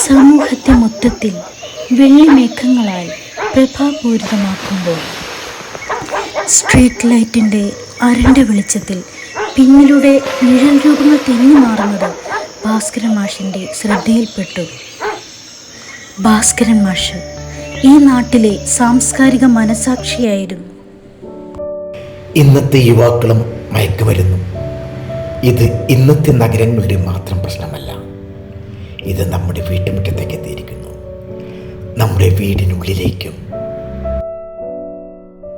സമൂഹത്തെ മൊത്തത്തിൽ വെള്ളിമേഘങ്ങളാൽ പ്രഭാപൂരിതമാക്കുമ്പോൾ സ്ട്രീറ്റ് ലൈറ്റിൻ്റെ അരണ്ട വെളിച്ചത്തിൽ പിന്നിലൂടെ നിഴൽ രൂപങ്ങൾ തിരിഞ്ഞു മാറുന്നത് ഭാസ്കരൻ മാഷിൻ്റെ ശ്രദ്ധയിൽപ്പെട്ടു. ഭാസ്കരൻ മാഷ് ഈ നാട്ടിലെ സാംസ്കാരിക മനസാക്ഷിയായിരുന്നു. ഇന്നത്തെ യുവാക്കളും മയക്കുമരുന്നും ഇത് ഇന്നത്തെ നഗരങ്ങളുടെ മാത്രം പ്രശ്നമല്ല. ഇത് നമ്മുടെ വീട്ടുമുറ്റത്തേക്ക് എത്തിയിരിക്കുന്നു, നമ്മുടെ വീടിനുള്ളിലേക്കും.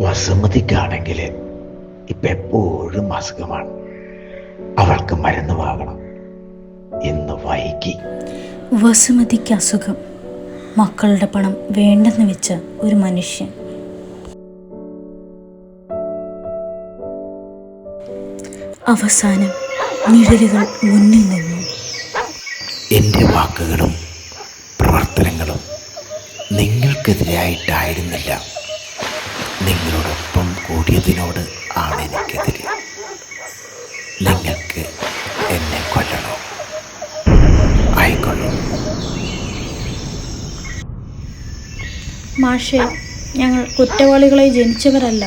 വസുമതിക്കാണെങ്കിൽ ഇപ്പം എപ്പോഴും അസുഖമാണ്. അവൾക്ക് മരുന്ന് വാങ്ങണം. ഇന്ന് വൈകി. വസുമതിക്ക് അസുഖം, മക്കളുടെ പണം വേണ്ടെന്ന് വെച്ച ഒരു മനുഷ്യൻ. അവസാനം നിഴലുകൾ മുന്നിൽ നിന്നു. എൻ്റെ വാക്കുകളും പ്രവർത്തനങ്ങളും നിങ്ങൾക്കെതിരായിട്ടായിരുന്നില്ല, നിങ്ങളോടൊപ്പം കൂടിയതിനോട് ആണ് എനിക്കെതിരെ. നിങ്ങൾക്ക് എന്നെ കൊല്ലണോ? ആയിക്കൊള്ളൂ. മാഷെ, ഞങ്ങൾ കുറ്റവാളികളായി ജനിച്ചവരല്ല.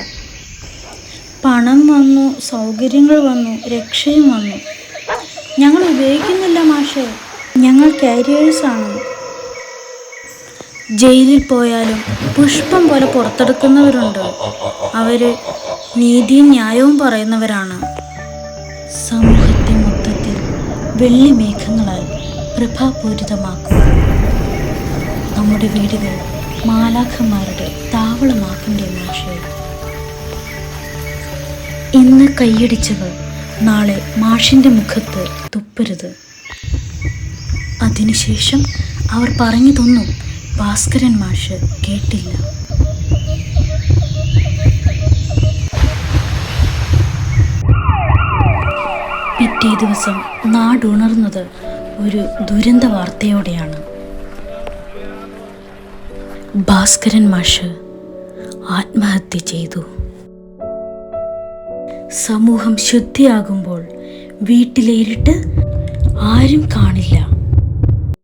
പണം വന്നു, സൗകര്യങ്ങൾ വന്നു, രക്ഷയും വന്നു. ഞങ്ങൾ ഉപയോഗിക്കുന്നില്ല മാഷെ. ഞങ്ങൾ കാരിയേഴ്സാണ്. ജയിലിൽ പോയാലും പുഷ്പം പോലെ പുറത്തെടുക്കുന്നവരുണ്ട്. അവർ നീതിയും ന്യായവും പറയുന്നവരാണ്. സമൂഹത്തെ മൊത്തത്തിൽ വെള്ളിമേഘങ്ങളാൽ പ്രഭാപൂരിതമാക്കും. നമ്മുടെ വീടുകൾ മാലാഖമാരുടെ താവളമാക്കണ്ടേ മാഷേ? ഇന്ന് കൈയടിച്ചവർ നാളെ മാഷിൻ്റെ മുഖത്ത് തുപ്പരുത്. അതിനുശേഷം അവർ പറഞ്ഞതൊന്നും ഭാസ്കരൻ മാഷ് കേട്ടില്ല. പിറ്റേ ദിവസം നാടുണർന്നത് ഒരു ദുരന്ത വാർത്തയോടെയാണ്. ഭാസ്കരൻ മാഷ് ആത്മഹത്യ ചെയ്തു. സമൂഹം ശുദ്ധിയാകുമ്പോൾ വീട്ടിലെ ഇരുട്ട് ആരും കാണില്ല.